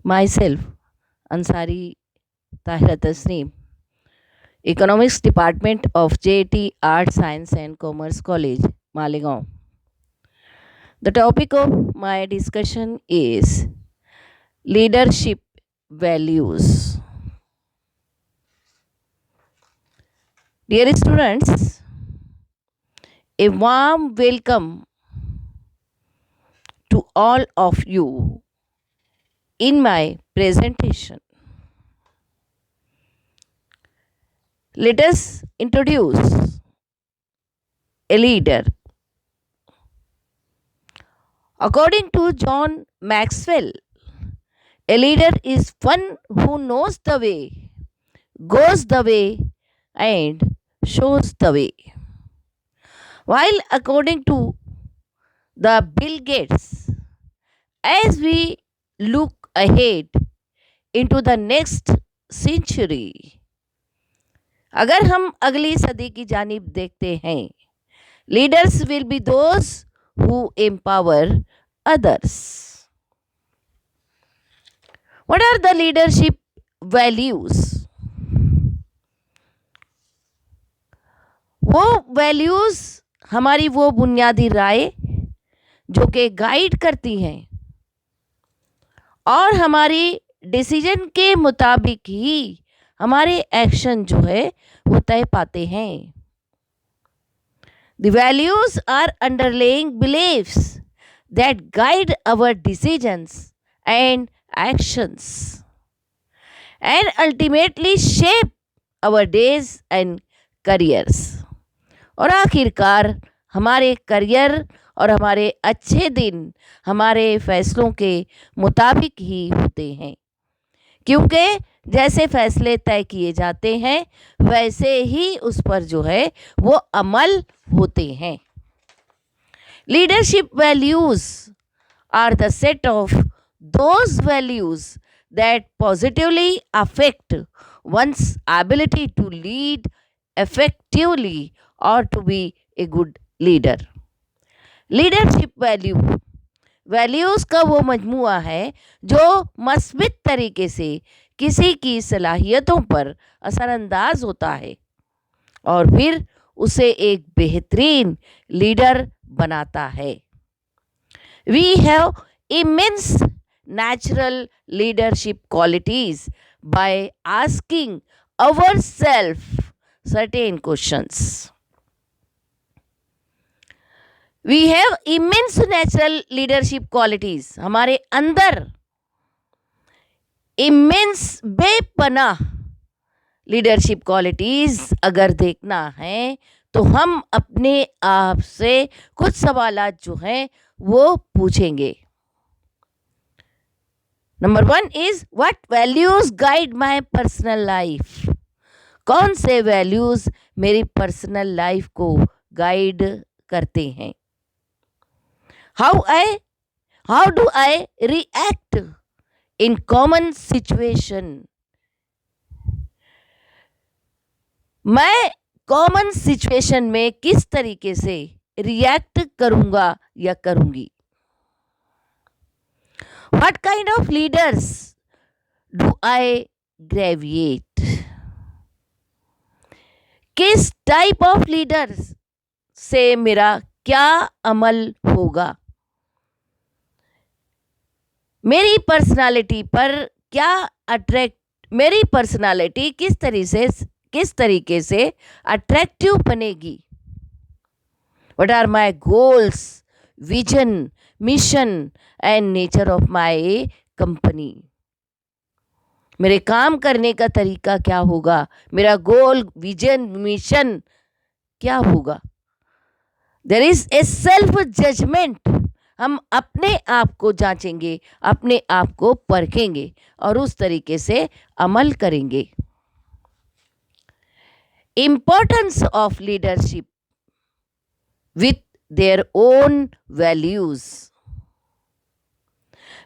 Myself, Ansari Tahira Tasneem, Economics Department of JT Art Science and Commerce College, Malegaon. The topic of my discussion is leadership values. Dear students, a warm welcome to all of you in my presentation. Let us introduce a leader. According to John Maxwell, a leader is one who knows the way, goes the way, and shows the way. While according to the Bill Gates, as we look ahead into the next century, अगर हम अगली सदी की जानिब देखते हैं, leaders will be those who empower others. What are the leadership values? वो values हमारी वो बुनियादी राय जो कि गाइड करती हैं और हमारी डिसीजन के मुताबिक ही हमारे एक्शन जो है वो तय पाते हैं. The values are underlying beliefs that guide our decisions and actions and ultimately shape our days and careers. और आखिरकार हमारे करियर और हमारे अच्छे दिन हमारे फैसलों के मुताबिक ही होते हैं, क्योंकि जैसे फैसले तय किए जाते हैं वैसे ही उस पर जो है वो अमल होते हैं. Leadership values are the set of those values that positively affect one's ability to lead effectively or to be a good leader. Leadership values का वो मजमुआ है जो मस्बित तरीके से किसी की सलाहियतों पर असरअंदाज होता है और फिर उसे एक बेहतरीन लीडर बनाता है. We have immense natural leadership qualities by asking ourselves certain questions. We have immense natural leadership qualities. हमारे अंदर इमेंस बेपनाह लीडरशिप क्वालिटीज अगर देखना है तो हम अपने आप से कुछ सवालात जो हैं वो पूछेंगे. Number 1 is what values guide my personal life. कौन से वैल्यूज मेरी पर्सनल लाइफ को गाइड करते हैं. How do I react in common situation. मैं कॉमन सिचुएशन में किस तरीके से रिएक्ट करूंगा या करूंगी. What kind of leaders do I gravitate? किस टाइप ऑफ लीडर्स से मेरा क्या अमल होगा. मेरी पर्सनालिटी पर क्या अट्रैक्ट, मेरी पर्सनालिटी किस तरीके से अट्रैक्टिव बनेगी. What are my goals, vision, mission and nature of my company. मेरे काम करने का तरीका क्या होगा, मेरा गोल, विजन, मिशन क्या होगा. There is a self judgement. हम अपने आप को जांचेंगे, अपने आप को परखेंगे और उस तरीके से अमल करेंगे. Importance of leadership with their own values.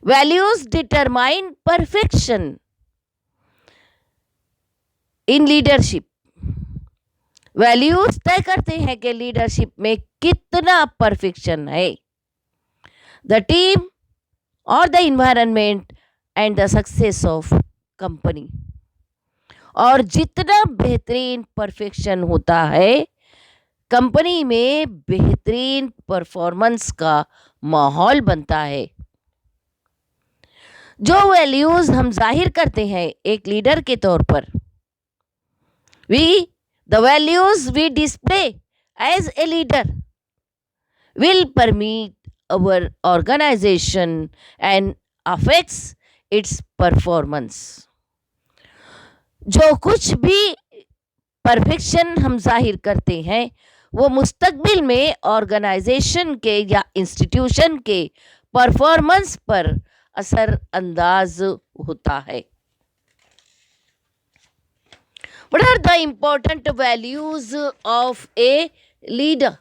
Values determine perfection in leadership. Values तय करते हैं कि लीडरशिप में कितना परफेक्शन है. The team or the environment and the success of company. और जितना बेहतरीन परफेक्शन होता है, कंपनी में बेहतरीन परफॉर्मेंस का माहौल बनता है। जो वैल्यूज हम जाहिर करते हैं एक लीडर के तौर पर, the values we display as a leader will permeate our organisation and affects its performance. जो कुछ भी परफेक्शन हम जाहिर करते हैं वो मुस्तकबिल में ऑर्गेनाइजेशन के या इंस्टीट्यूशन के परफॉर्मेंस पर असर अंदाज होता है। What are the important values of a leader?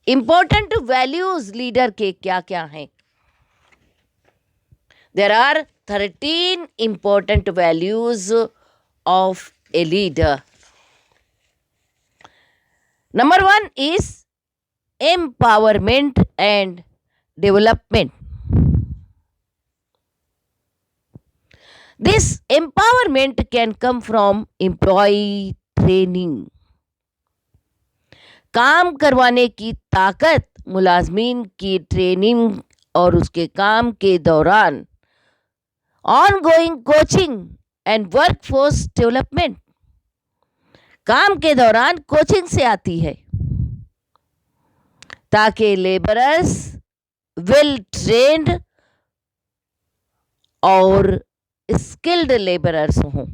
Important values leader के क्या क्या हैं? There are 13 important values of a leader. Number 1 is empowerment and development. This empowerment can come from employee training. काम करवाने की ताकत मुलाजमीन की ट्रेनिंग और उसके काम के दौरान ongoing coaching and workforce development, काम के दौरान कोचिंग से आती है ताकि लेबरर्स वेल ट्रेंड और स्किल्ड लेबरर्स हों।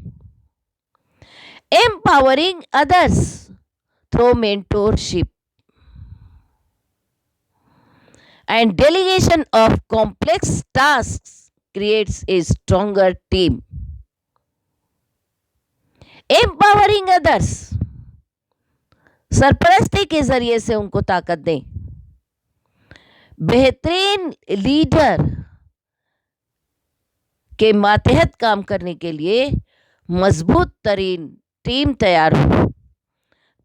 Empowering others through mentorship and delegation of complex tasks creates a stronger team. Empowering others, सरपरस्ती के जरिए से उनको ताकत दें। बेहतरीन लीडर के मातहत काम करने के लिए मजबूत तरीन टीम तैयार हो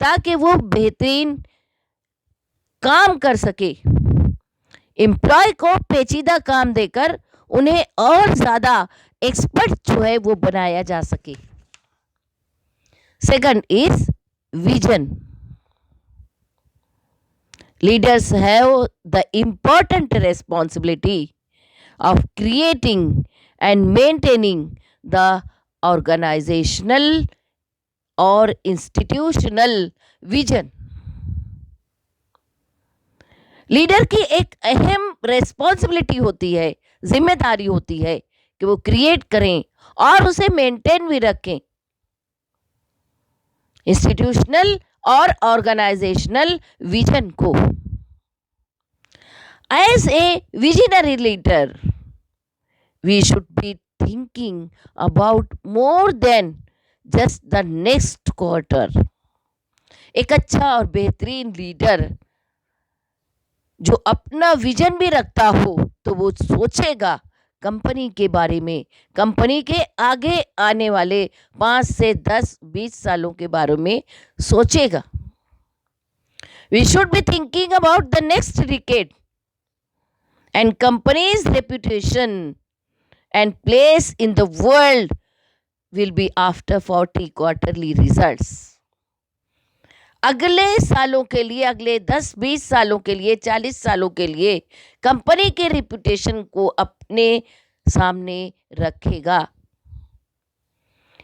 ताकि वो बेहतरीन काम कर सके। एम्प्लॉय को पेचीदा काम देकर उन्हें और ज्यादा एक्सपर्ट जो है वो बनाया जा सके। Second is vision. Leaders have the important responsibility of creating and maintaining the organizational or institutional vision. Leader की एक अहम रेस्पॉन्सिबिलिटी होती है, जिम्मेदारी होती है कि वो क्रिएट करें और उसे मेंटेन भी रखें इंस्टीट्यूशनल और ऑर्गेनाइजेशनल विजन को। As a visionary leader, we should be thinking about more than just the next quarter. एक अच्छा और बेहतरीन लीडर जो अपना विजन भी रखता हो तो वो सोचेगा कंपनी के बारे में, कंपनी के आगे आने वाले 5 से 10-20 सालों के बारे में सोचेगा। We should be thinking about the next decade and company's reputation and place in the world will be after 40 quarterly results. अगले सालों के लिए, अगले 10-20 सालों के लिए, 40 सालों के लिए कंपनी के रेपुटेशन को अपने सामने रखेगा।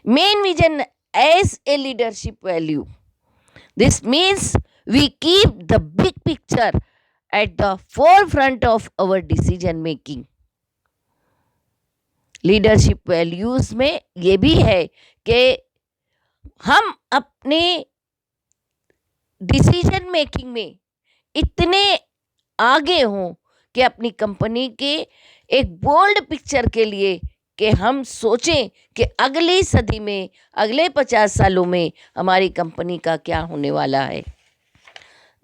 Main vision as a leadership value, this means we keep the big picture at the forefront of our decision making. Leadership values में ये भी है कि हम अपने डिसीजन मेकिंग में इतने आगे हों कि अपनी कंपनी के एक बोल्ड पिक्चर के लिए कि हम सोचें कि अगली सदी में, अगले 50 सालों में हमारी कंपनी का क्या होने वाला है।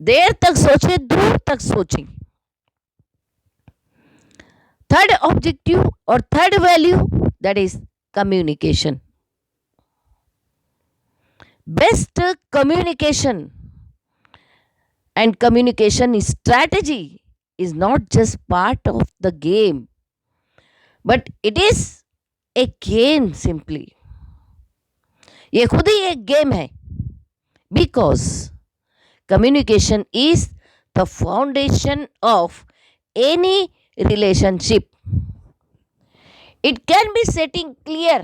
देर तक सोचें, दूर तक सोचें। थर्ड ऑब्जेक्टिव और third value that is communication. Best communication and communication strategy is not just part of the game, but it is a game simply, ये खुद ही एक गेम है, because communication is the foundation of any relationship. It can be setting clear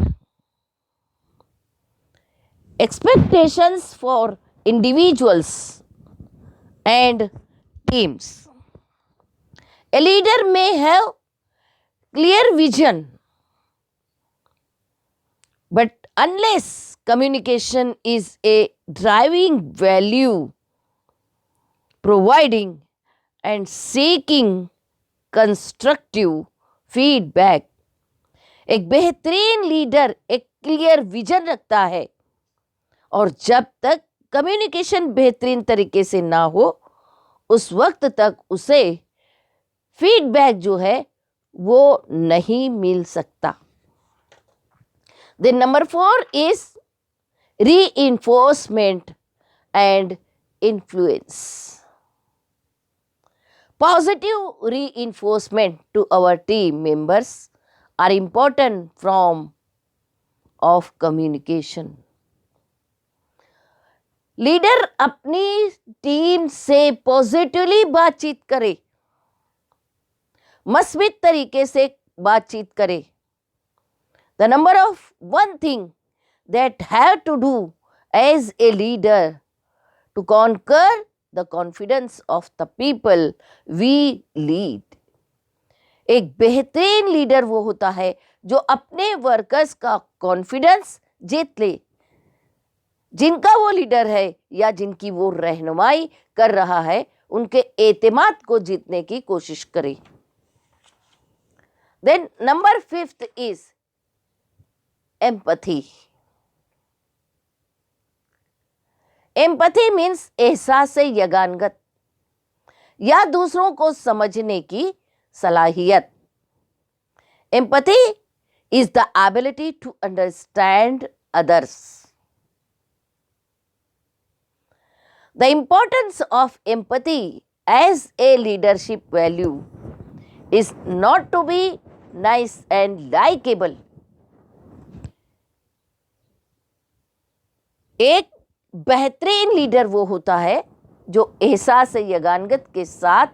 expectations for individuals and teams. A leader may have clear vision, but unless communication is a driving value, providing and seeking constructive feedback, एक बेहतरीन leader एक clear vision रखता है, और जब तक communication बेहतरीन तरीके से ना हो उस वक्त तक उसे फीडबैक जो है वो नहीं मिल सकता. Then number 4 is reinforcement and influence. Positive reinforcement to our team members are important form of communication. Leader अपनी टीम से पॉजिटिवली बातचीत करे, मस्बत तरीके से बातचीत करे. The number of one thing that have to do as a leader to conquer the confidence of the people we lead. एक बेहतरीन लीडर वो होता है जो अपने वर्कर्स का कॉन्फिडेंस जीत ले, जिनका वो लीडर है या जिनकी वो रहनुमाई कर रहा है उनके एतमाद को जीतने की कोशिश करे. Then number 5 is empathy. Empathy means एहसास यगानगत या दूसरों को समझने की सलाहियत. Empathy is the ability to understand others. The importance of empathy as a leadership value is not to be nice and likeable. एक बेहतरीन लीडर वो होता है जो एहसास यगानगत के साथ,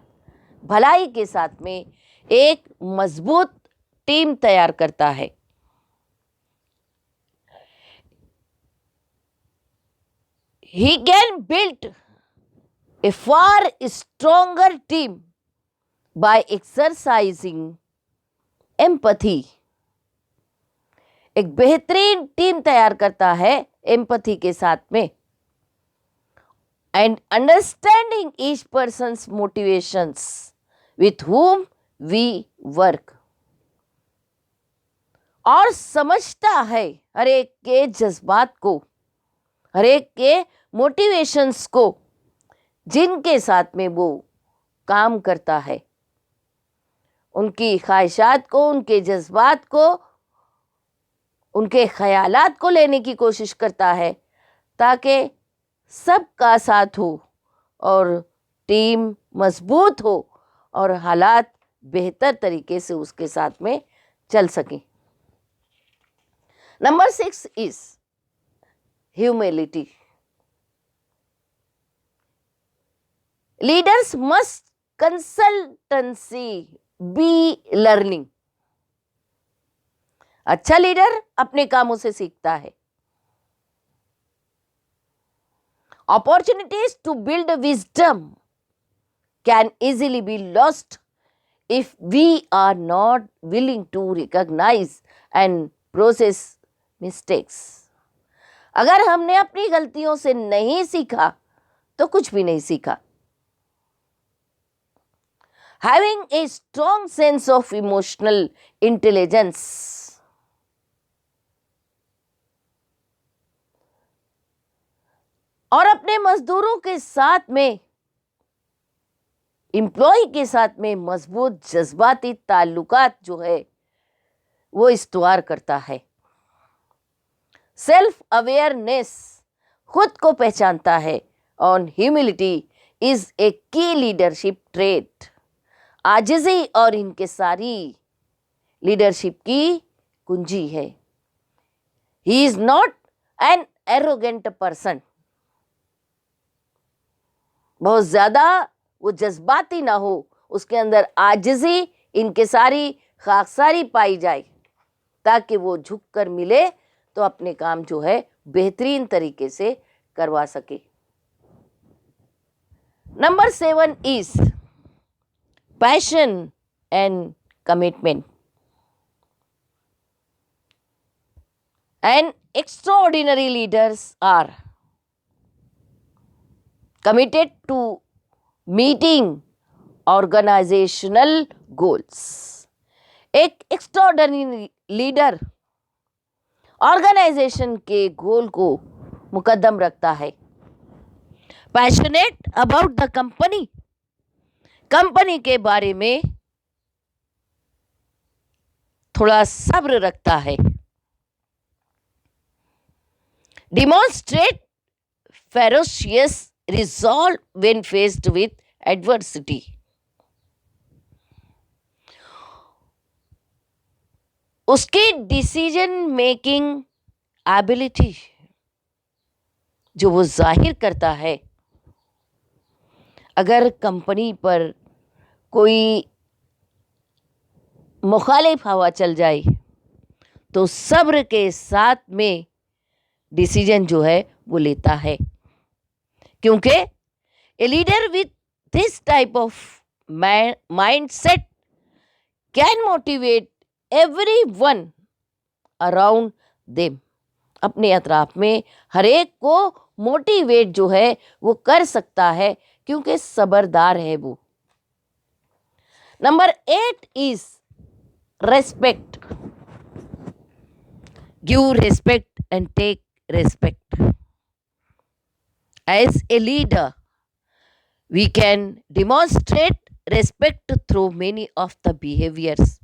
भलाई के साथ में एक मजबूत टीम तैयार करता है. He can build a far stronger team by exercising empathy. एक बेहतरीन टीम तैयार करता है एम्पैथी के साथ में, and understanding each person's motivations with whom we work. और समझता है हर एक के जज्बात को, हर एक के मोटिवेशंस को, जिनके साथ में वो काम करता है, उनकी ख्वाहिशात को, उनके जज्बात को, उनके ख्यालात को लेने की कोशिश करता है ताकि सबका साथ हो और टीम मजबूत हो और हालात बेहतर तरीके से उसके साथ में चल सकें. Number 6 is humility. Leaders must consultancy be learning. अच्छा लीडर अपने कामों से सीखता है. Opportunities to build wisdom can easily be lost if we are not willing to recognize and process mistakes. अगर हमने अपनी गलतियों से नहीं सीखा तो कुछ भी नहीं सीखा. Having a strong sense of emotional intelligence और अपने मजदूरों के साथ में, एम्प्लॉय के साथ में मजबूत जज्बाती ताल्लुकात जो है वो इस्तवार करता है. सेल्फ अवेयरनेस, खुद को पहचानता है. और ह्यूमिलिटी इज ए की लीडरशिप ट्रेट. आजिज़ी और इनकिसारी लीडरशिप की कुंजी है। He is not an arrogant person, बहुत ज्यादा वो जज्बाती ना हो, उसके अंदर आजिज़ी, इनकिसारी, खाकसारी पाई जाए, ताकि वो झुक कर मिले तो अपने काम जो है बेहतरीन तरीके से करवा सके। Number 7 is passion and commitment. And extraordinary leaders are committed to meeting organizational goals. एक एक्स्ट्राऑर्डिनरी लीडर ऑर्गेनाइजेशन के गोल को मुकद्दम रखता है। Passionate about the company, company के बारे में थोड़ा सब्र रखता है। Demonstrate ferocious resolve when faced with adversity. उसकी डिसीजन मेकिंग एबिलिटी जो वो जाहिर करता है, अगर कंपनी पर कोई मुखालिफ हवा चल जाए तो सब्र के साथ में डिसीजन जो है वो लेता है, क्योंकि a leader with this type of mindset can motivate everyone around them. अपने अतराफ में हर एक को मोटिवेट जो है वो कर सकता है, क्योंकि सबरदार है वो। Number 8 is respect. Give respect and take respect. As a leader, we can demonstrate respect through many of the behaviors.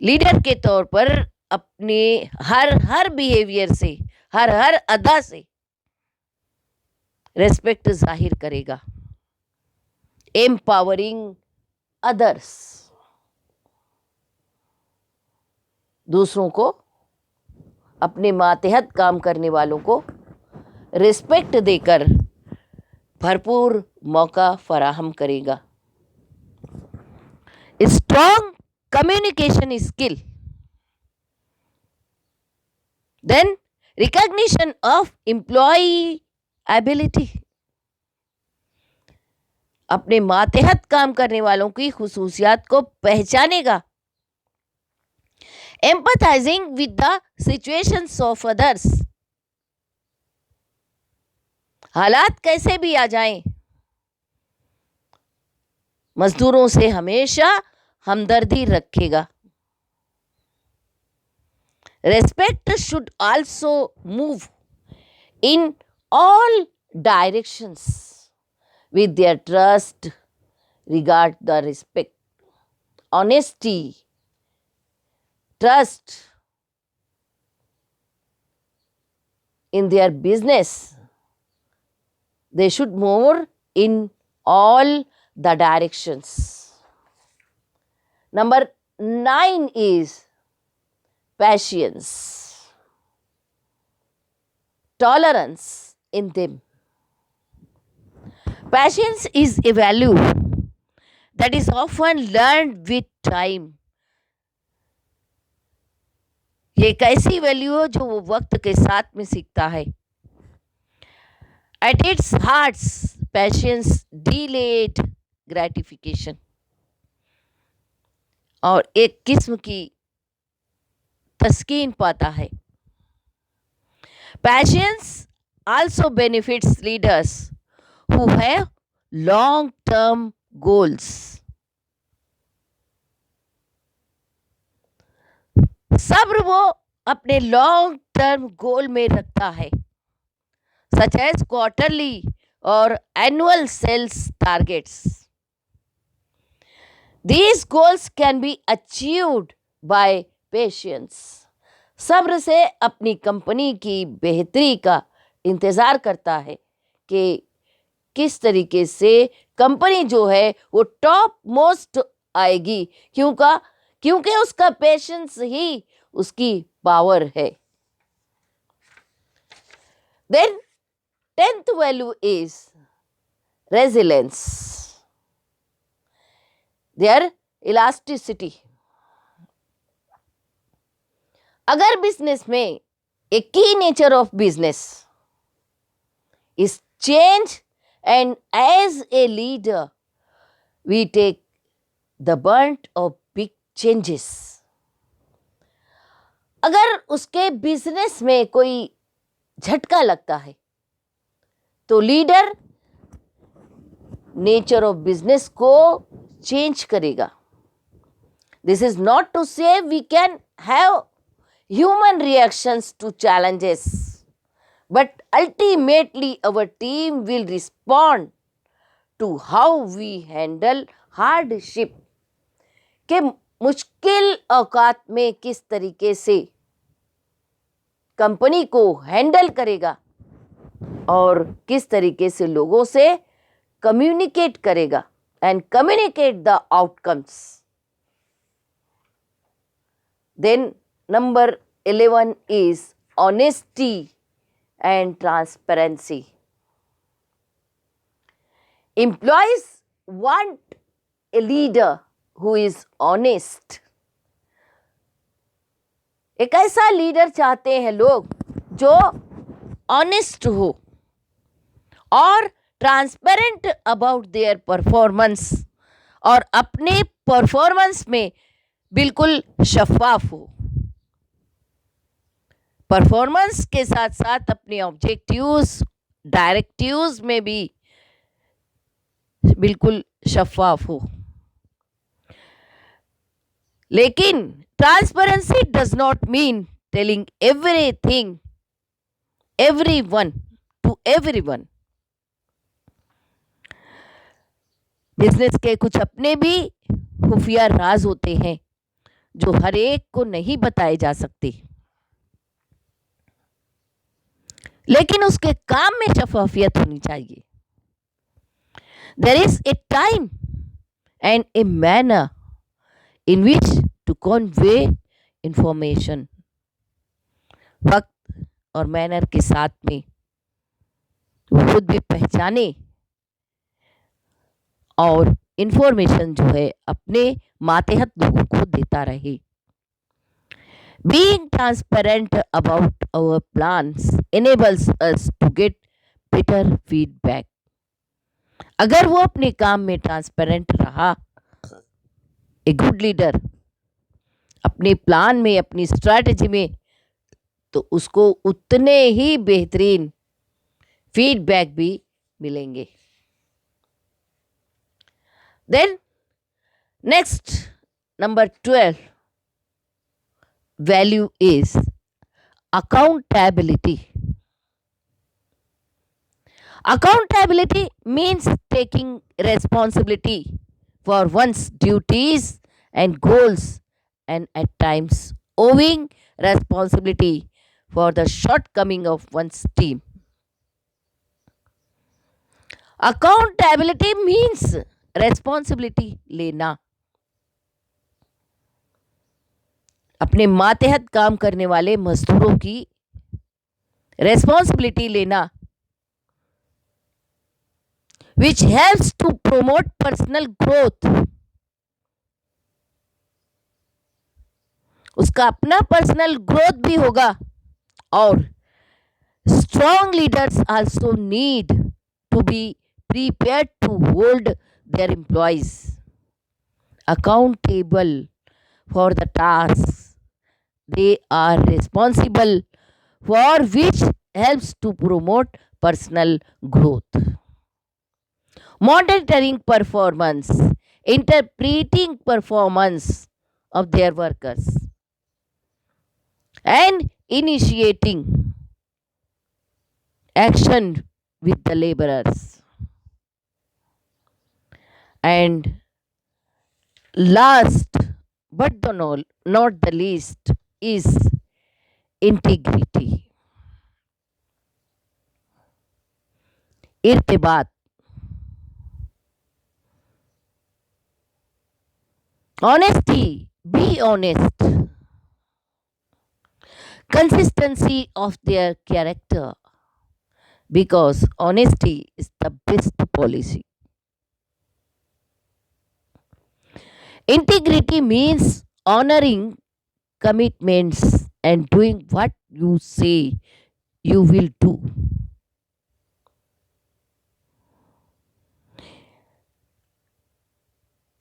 Leader के तौर पर अपने हर बिहेवियर से, हर अदा से रेस्पेक्ट जाहिर करेगा। एम्पावरिंग अदर्स, दूसरों को, अपने मातहत काम करने वालों को रिस्पेक्ट देकर भरपूर मौका फराहम करेगा। Strong communication skill, then recognition of employability, अपने मातहत काम करने वालों की खुसूसियात को पहचानेगा। Empathising with the situations of others, हालात कैसे भी आ जाएं, मजदूरों से हमेशा हमदर्दी रखेगा। Respect should also move in all directions with their trust, regard the respect, honesty, trust in their business. They should move in all the directions. Number 9 is patience, tolerance in them. Patience is a value that is often learned with time. ये एक ऐसी value है जो वो वक्त के साथ में सीखता है। At its heart, patience delayed gratification, और एक किस्म की तस्कीन पाता है। Patience also benefits leaders who have long-term goals. सब्र वो अपने लॉन्ग टर्म गोल में रखता है, such as quarterly or annual sales targets. These goals can be achieved by patience. सब्र से अपनी कंपनी की बेहतरी का इंतज़ार करता है कि किस तरीके से कंपनी जो है वो टॉप मोस्ट आएगी, क्योंकि उसका पेशेंस ही उसकी पावर है। Then 10th value is resilience, there elasticity. अगर बिजनेस में a key nature of business is change, and as a leader we take the brunt of big changes. अगर उसके बिजनेस में कोई झटका लगता है तो लीडर नेचर ऑफ बिजनेस को चेंज करेगा। This is not to say we can have human reactions to challenges, but ultimately our team will respond to how we handle hardship, कि मुश्किल औकात में किस तरीके से कंपनी को हैंडल करेगा और किस तरीके से लोगों से कम्युनिकेट करेगा and communicate the outcomes. Then Number 11 is honesty and transparency. Employees want a leader who is honest. एक ऐसा लीडर चाहते हैं लोग जो ऑनेस्ट हो और ट्रांसपेरेंट अबाउट देयर परफॉर्मेंस, और अपने परफॉर्मेंस में बिल्कुल शफाफ हो। परफॉर्मेंस के साथ साथ अपने ऑब्जेक्टिव्स, डायरेक्टिव्स में भी बिल्कुल शफाफ हो। लेकिन transparency does not mean telling everything everyone to everyone. Business के कुछ अपने भी खुफिया राज होते हैं जो हर एक को नहीं बताए जा सकते, लेकिन उसके काम में शफाफियत होनी चाहिए। There is a time and a manner in which to convey information. वक्त और मैनर के साथ में वो खुद भी पहचाने और इंफॉर्मेशन जो है अपने मातहत लोगों को देता रहे। Being transparent about our plans enables us to get better feedback. अगर वो अपने काम में ट्रांसपेरेंट रहा, ए गुड लीडर अपने प्लान में, अपनी स्ट्रैटेजी में, तो उसको उतने ही बेहतरीन फीडबैक भी मिलेंगे। Then next number 12 value is accountability. Accountability means taking responsibility for one's duties and goals, and at times owing responsibility for the shortcoming of one's team. Accountability means responsibility लेना, अपने मातहत काम करने वाले मजदूरों की रेस्पॉन्सिबिलिटी लेना, which helps to promote personal growth. उसका अपना पर्सनल ग्रोथ भी होगा, और strong leaders also need to be prepared to hold their employees accountable for the task they are responsible for, which helps to promote personal growth. Monitoring performance, interpreting performance of their workers, and initiating action with the laborers. And last but not the least is integrity. इर्तिबात, honesty be honest, consistency of their character, because honesty is the best policy. Integrity means honoring commitments and doing what you say you will do.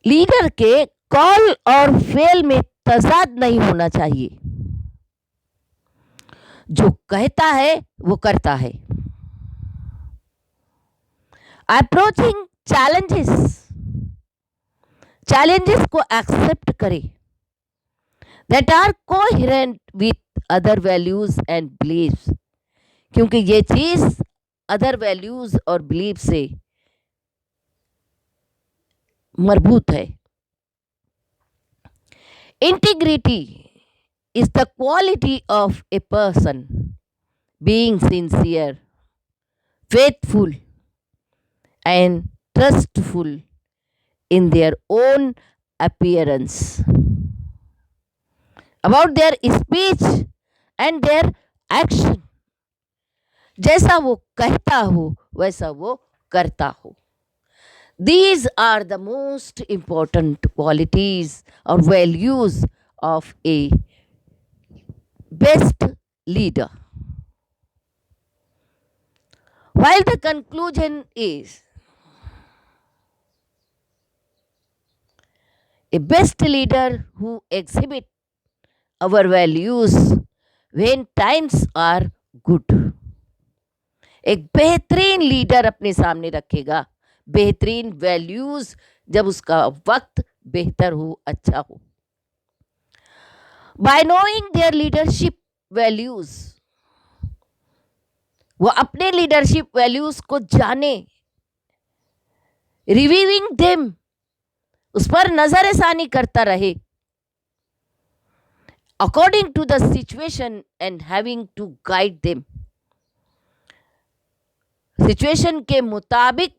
Leader के call और fail में तजाद नहीं होना चाहिए. जो कहता है वो करता है. अप्रोचिंग चैलेंजेस को एक्सेप्ट करें that are coherent with other values and beliefs, क्योंकि ये चीज अदर वैल्यूज और बिलीफ से मरबूत है. Integrity is the quality of a person being sincere, faithful, and trustful in their own appearance, about their speech and their action. जैसा वो कहता हो वैसा वो करता हो. These are the most important qualities or values of a best leader. While the conclusion is a best leader who exhibits our values when times are good. एक बेहतरीन लीडर अपने सामने रखेगा बेहतरीन वैल्यूज जब उसका वक्त बेहतर हो, अच्छा हो. By knowing their leadership values, वो अपने लीडरशिप वैल्यूज को जाने, रिव्यूइंग देम, उस पर नजरसानी करता रहे, according to the situation and having to guide them, situation के मुताबिक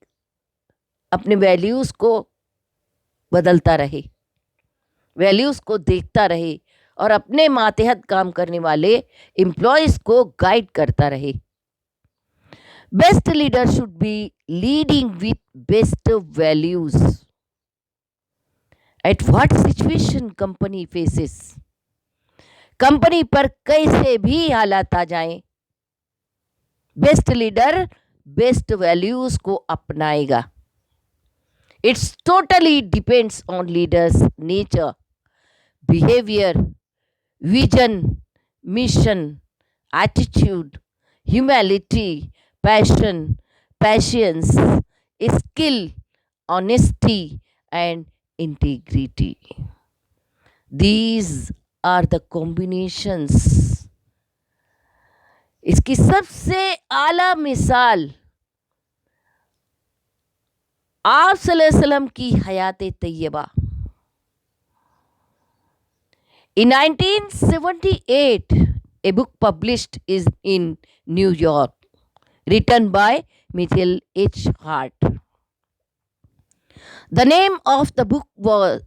अपने वैल्यूज को बदलता रहे, वैल्यूज को देखता रहे और अपने मातहत काम करने वाले एम्प्लॉयज को गाइड करता रहे. Best leader should be leading with best values at what situation company faces. Company पर कैसे भी हालात आ जाएं, बेस्ट लीडर बेस्ट वैल्यूज को अपनाएगा. It's totally depends on leaders nature, behaviour, vision, mission, attitude, humanity, passion, passions, skill, honesty and integrity. These are the combinations. इसकी सबसे आला मिसाल आप सल्लल्लाहु अलैहि वसल्लम की हयात Taiba. In 1978, a book published is in New York, written by Mitchell H. Hart. The name of the book was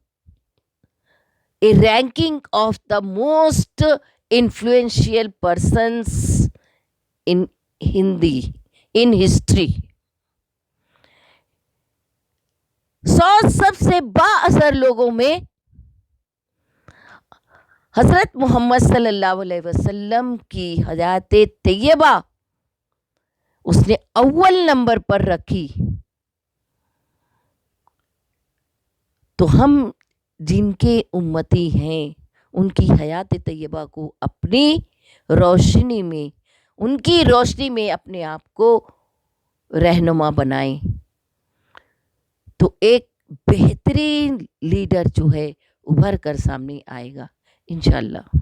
a ranking of the most influential persons in history. 100 सबसे बाअसर लोगों में हजरत मोहम्मद सल्लल्लाहु अलैहि वसल्लम की हयात तैयबा उसने अव्वल नंबर पर रखी. तो हम जिनके उम्मती हैं उनकी हयात तैयबा को अपनी रोशनी में, उनकी रोशनी में अपने आप को रहनुमा बनाएं, तो एक बेहतरीन लीडर जो है उभर कर सामने आएगा इंशाल्लाह.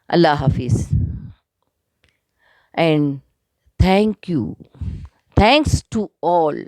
अल्लाह हाफिज and thank you. Thanks to all.